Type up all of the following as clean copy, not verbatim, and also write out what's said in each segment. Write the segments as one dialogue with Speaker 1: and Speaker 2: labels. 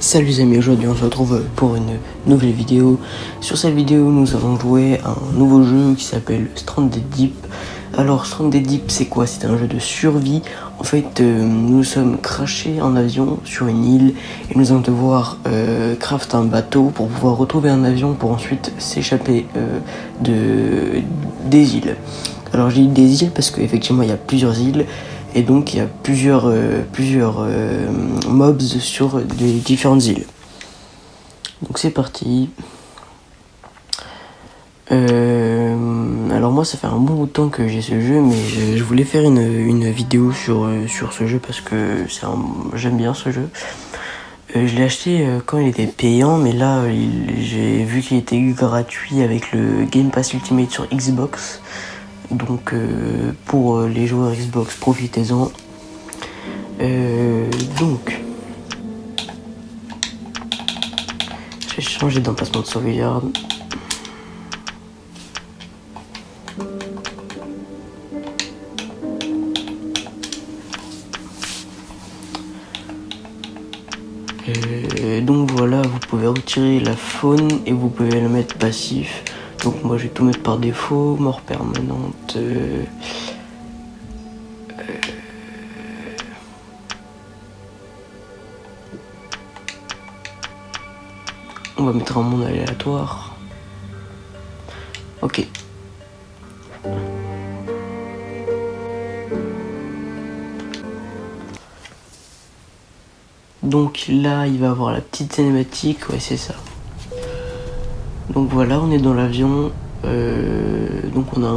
Speaker 1: Salut les amis, aujourd'hui on se retrouve pour une nouvelle vidéo. Sur cette vidéo nous allons jouer à un nouveau jeu qui s'appelle Stranded Deep. Alors Stranded Deep c'est quoi? C'est un jeu de survie. En fait nous sommes crashés en avion sur une île et nous allons devoir craft un bateau pour pouvoir retrouver un avion pour ensuite s'échapper des îles. Alors j'ai dit des îles parce qu'effectivement il y a plusieurs îles. Et donc il y a plusieurs mobs sur les différentes îles. Donc c'est parti. Alors moi ça fait un bon bout de temps que j'ai ce jeu, mais je voulais faire une vidéo sur ce jeu parce que j'aime bien ce jeu. Je l'ai acheté quand il était payant, mais là j'ai vu qu'il était gratuit avec le Game Pass Ultimate sur Xbox. Donc pour les joueurs Xbox, profitez-en. Donc j'ai changé d'emplacement de sauvegarde. Donc voilà, vous pouvez retirer la faune et vous pouvez le mettre passif. Donc moi je vais tout mettre par défaut, mort permanente. On va mettre un monde aléatoire. Ok. Donc là il va avoir la petite cinématique, ouais c'est ça. Donc voilà, on est dans l'avion. Donc on a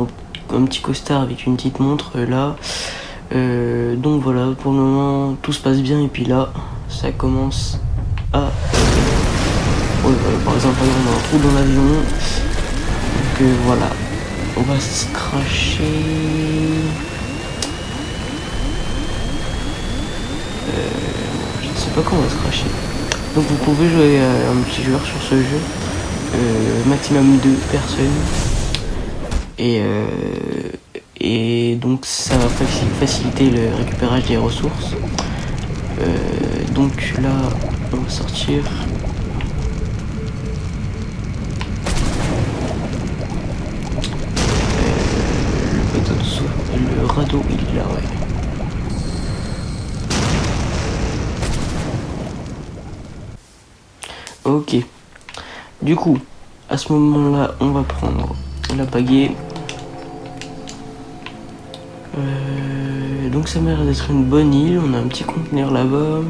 Speaker 1: un petit costard avec une petite montre là. Donc voilà, pour le moment tout se passe bien et puis là ça commence à... par exemple on a un trou dans l'avion. Donc voilà, on va se cracher. Je ne sais pas comment on va se cracher. Donc vous pouvez jouer un multijoueur sur ce jeu. Maximum 2 personnes. Et donc ça va faciliter le récupérage des ressources. Donc là on va sortir. Le bateau de saut, le radeau il est là, ouais. Ok. Du coup, à ce moment-là, on va prendre la pagaie. Donc ça m'a l'air d'être une bonne île. On a un petit conteneur là-bas.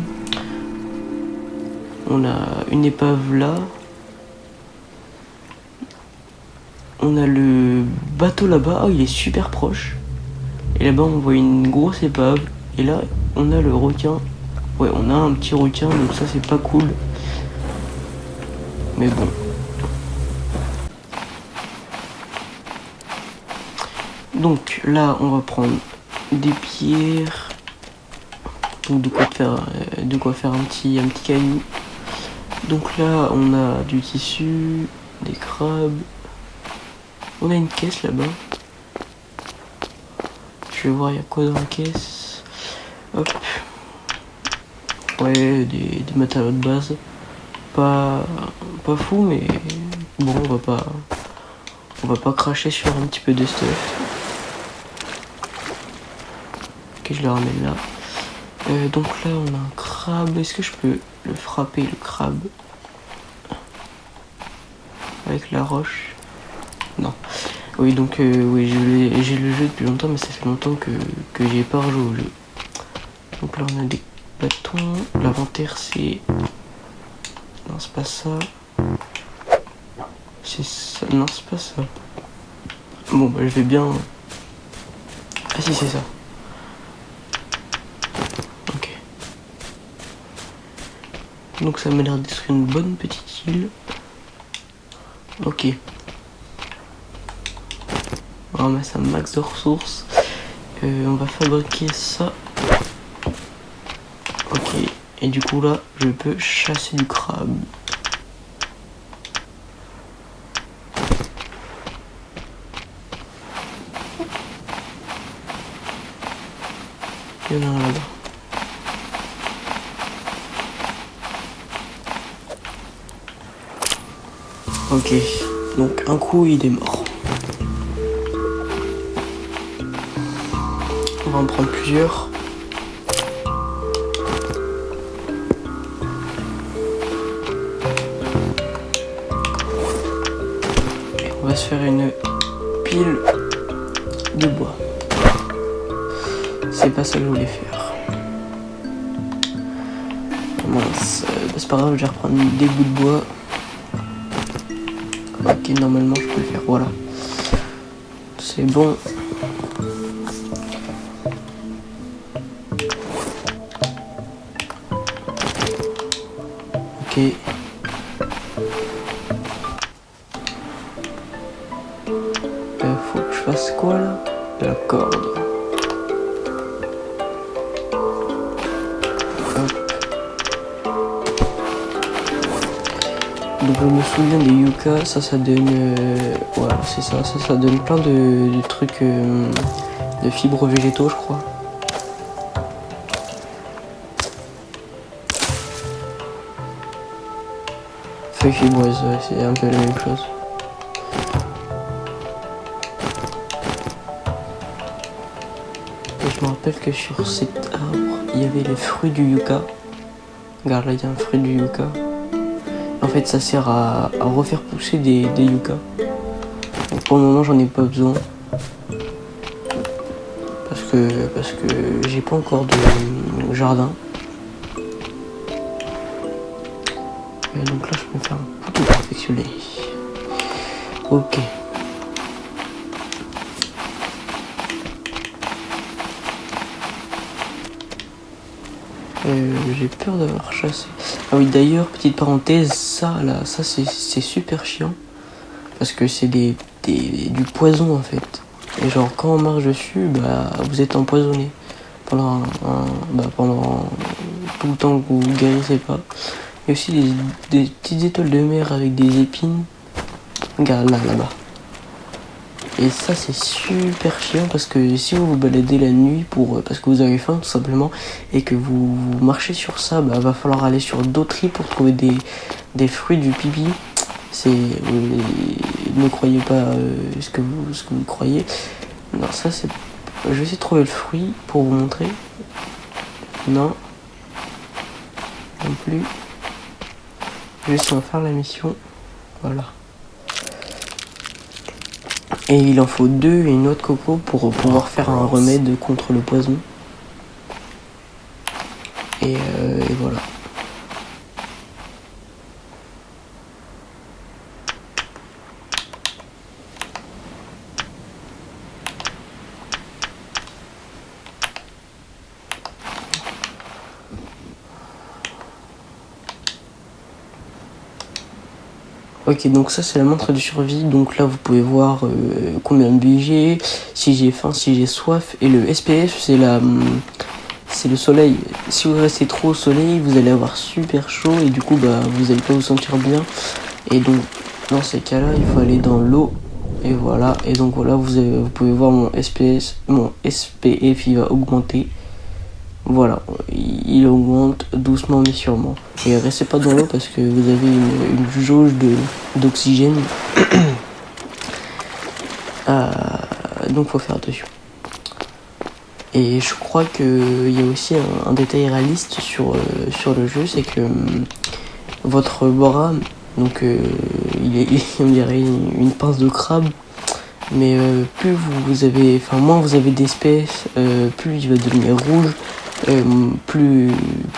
Speaker 1: On a une épave là. On a le bateau là-bas. Oh, il est super proche. Et là-bas, on voit une grosse épave. Et là, on a le requin. Ouais, on a un petit requin, donc ça, c'est pas cool. Mais bon. Donc là, on va prendre des pierres. Donc de quoi faire un petit caillou. Donc là, on a du tissu, des crabes. On a une caisse là-bas. Je vais voir, il y a quoi dans la caisse. Hop. Ouais, des matériaux de base. Pas fou, mais bon, on va pas cracher sur un petit peu de stuff. Ok, je le ramène là. Donc là, on a un crabe. Est-ce que je peux le frapper, le crabe, avec la roche? Non. Oui, donc oui, j'ai le jeu depuis longtemps, mais ça fait longtemps que j'ai pas rejoué au jeu. Donc là, on a des bâtons. L'inventaire, c'est... Non, c'est pas ça. C'est ça. Non, c'est pas ça. Bon, bah, je vais bien... Ah si, c'est ça. Ok. Donc ça m'a l'air d'être une bonne petite île. Ok. On ramasse un max de ressources. On va fabriquer ça. Ok. Et du coup là, je peux chasser du crabe. Il y en a un là-bas. Ok, donc un coup il est mort. On va en prendre plusieurs. Et on va se faire une pile de bois. C'est pas ça que je voulais faire. Mince, c'est pas grave, je vais reprendre des bouts de bois. Ok, normalement je peux le faire, voilà. C'est bon. Ok. Faut que je fasse quoi là? De la corde. Hop. Donc je me souviens des yucca, ça donne... voilà, c'est ça, ça donne plein de trucs de fibres végétaux, je crois. Feuilles fibreuses, ouais, c'est un peu la même chose. Et je me rappelle que sur cet arbre, il y avait les fruits du yucca. Regarde là, il y a un fruit du yucca. En fait, ça sert à refaire pousser des yucca. Donc, pour le moment, j'en ai pas besoin. Parce que j'ai pas encore de jardin. Et donc là, je peux me faire un couteau perfectionné. Ok. J'ai peur d'avoir chassé. Ah oui, d'ailleurs, petite parenthèse, ça là, ça c'est super chiant. Parce que c'est du poison en fait. Et genre, quand on marche dessus, bah vous êtes empoisonné. Pendant pendant tout le temps que vous guérissez pas. Il y a aussi des petites étoiles de mer avec des épines. Regarde là, là-bas. Et ça c'est super chiant parce que si vous vous baladez la nuit parce que vous avez faim tout simplement et que vous marchez sur ça, bah va falloir aller sur d'autres îles pour trouver des fruits du pipi. Ne croyez pas ce que vous croyez. Non, ça c'est... Je vais essayer de trouver le fruit pour vous montrer. Non. Non plus. Juste on va faire la mission. Voilà. Et il en faut 2 et une autre coco pour pouvoir faire un remède contre le poison. Et voilà. Ok, donc ça c'est la montre de survie. Donc là vous pouvez voir combien de vie j'ai, si j'ai faim, si j'ai soif. Et le SPF c'est le soleil. Si vous restez trop au soleil, vous allez avoir super chaud et du coup bah vous allez pas vous sentir bien. Et donc dans ces cas-là, il faut aller dans l'eau. Et voilà. Et donc voilà, vous pouvez voir mon SPF, il va augmenter. Voilà, il augmente doucement mais sûrement. Et restez pas dans l'eau parce que vous avez une jauge d'oxygène. Donc faut faire attention. Et je crois qu'il y a aussi un détail réaliste sur le jeu, c'est que votre bras, donc on dirait une pince de crabe. Mais plus moins vous avez d'espèces, plus il va devenir rouge. Plus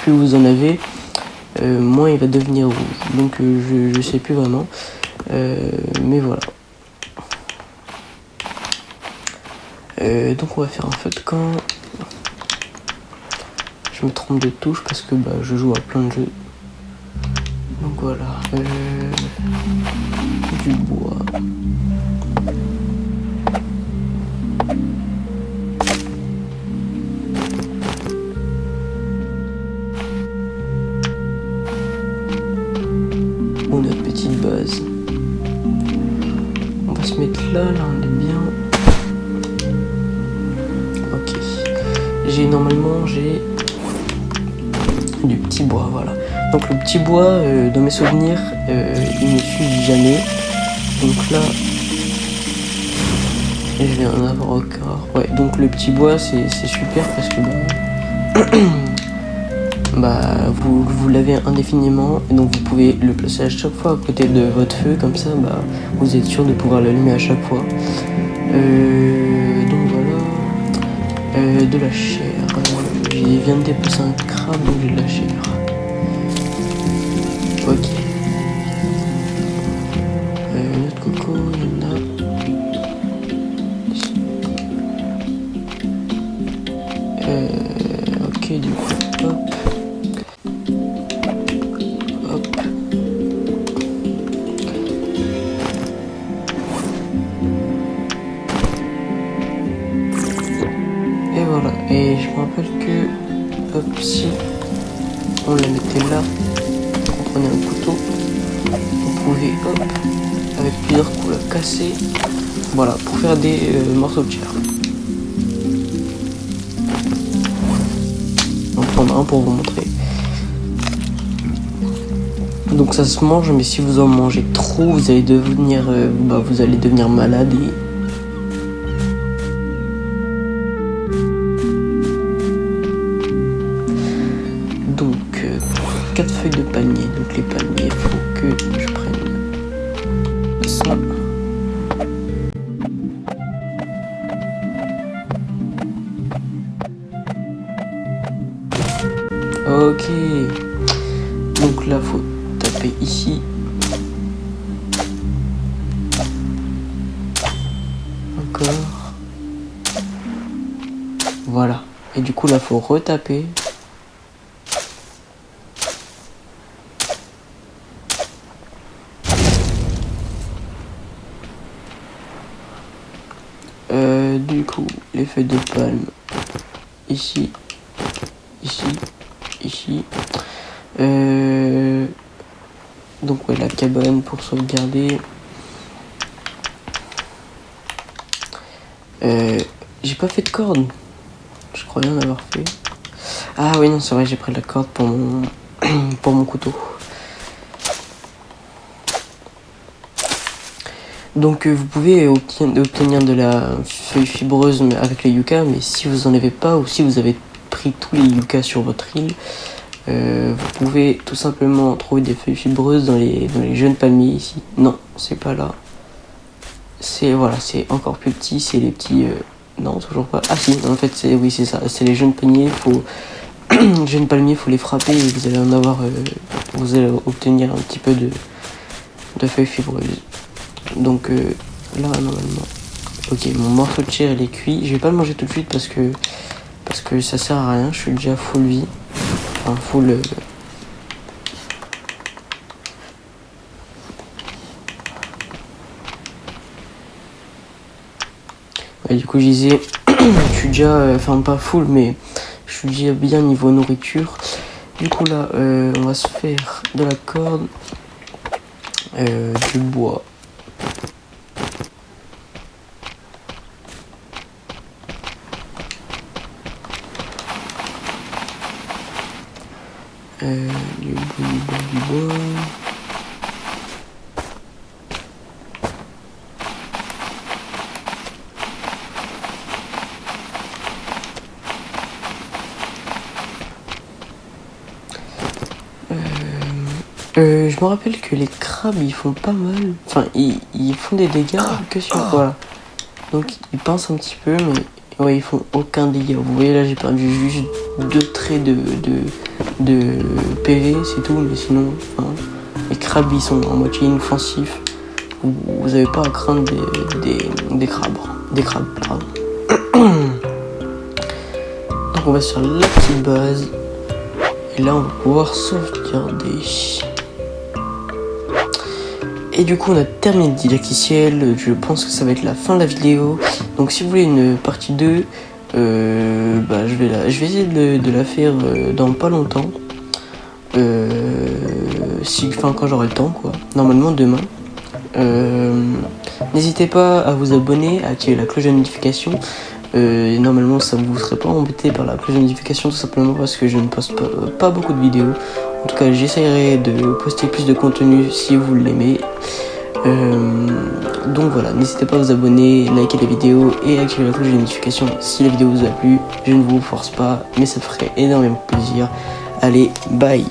Speaker 1: vous en avez, moins il va devenir rouge. Donc je sais plus vraiment. Mais voilà. Donc on va faire un feu de camp. Je me trompe de touche parce que je joue à plein de jeux. Donc voilà. Du bois. Notre petite base. On va se mettre là on est bien. Ok. Normalement j'ai du petit bois, voilà. Donc le petit bois, dans mes souvenirs, il ne suffit jamais. Donc là, je vais en avoir encore. Ouais, donc le petit bois, c'est super parce que vous l'avez indéfiniment. Et donc vous pouvez le placer à chaque fois à côté de votre feu. Comme ça, vous êtes sûr de pouvoir l'allumer à chaque fois. Donc voilà. De la chair. Je viens de déposer un crabe, donc j'ai de la chair. Ok. Notre coco, il y en a. Ok, du coup, hop. Hop. Et voilà. Et je me rappelle que, hop, si on la mettait là, on prenait un couteau, on pouvait, hop, avec plusieurs coups la casser, voilà, pour faire des morceaux de chair. On va prendre un pour vous montrer. Donc ça se mange, mais si vous en mangez trop, vous allez devenir, vous allez devenir malade et donc 4 feuilles de palmier. Donc les palmiers, il faut que je prenne ça. Ok. Donc là, faut taper ici. Encore. Voilà. Et du coup, là, faut retaper. Du coup, les feuilles de palme. Ici. Ici. Ici. Donc ouais, la cabane pour sauvegarder. J'ai pas fait de corde. Je crois bien en avoir fait. Ah oui, non, c'est vrai, j'ai pris la corde pour mon pour mon couteau. Donc vous pouvez obtenir de la feuille fibreuse avec les yuccas, mais si vous en avez pas ou si vous avez pris tous les yuccas sur votre île, vous pouvez tout simplement trouver des feuilles fibreuses dans les jeunes palmiers ici. Non, c'est pas là. C'est voilà, c'est encore plus petit, c'est les petits. Non, toujours pas. Ah si, en fait, c'est ça. C'est les jeunes palmiers. Jeunes palmiers, faut les frapper et vous allez en avoir. Vous allez obtenir un petit peu de feuilles fibreuses. Donc là, normalement. Ok, mon morceau de chair il est cuit. Je vais pas le manger tout de suite parce que ça sert à rien. Je suis déjà full vie. Enfin, full. Et du coup, je disais, je suis déjà, enfin pas full, mais je suis déjà bien niveau nourriture. Du coup là, on va se faire de la corde, du bois. Du bois. Je me rappelle que les crabes ils font pas mal, enfin ils font des dégâts que sur voilà. Donc ils pincent un petit peu mais ouais ils font aucun dégât. Vous voyez là j'ai perdu juste 2 traits de PV c'est tout, mais sinon enfin, les crabes ils sont en moitié inoffensifs. Vous avez pas à craindre des crabes. Des crabes, pardon. Donc on va sur la petite base. Et là on va pouvoir sauvegarder. Et du coup on a terminé le didacticiel, je pense que ça va être la fin de la vidéo. Donc si vous voulez une partie 2, je vais essayer de la faire dans pas longtemps. Quand j'aurai le temps quoi. Normalement demain. N'hésitez pas à vous abonner, à activer la cloche de notification. Normalement ça ne vous serait pas embêté par la cloche de notification tout simplement parce que je ne poste pas beaucoup de vidéos. En tout cas, j'essaierai de poster plus de contenu si vous l'aimez. Donc voilà, n'hésitez pas à vous abonner, liker les vidéos et activer la cloche de notification si la vidéo vous a plu. Je ne vous force pas, mais ça ferait énormément plaisir. Allez, bye!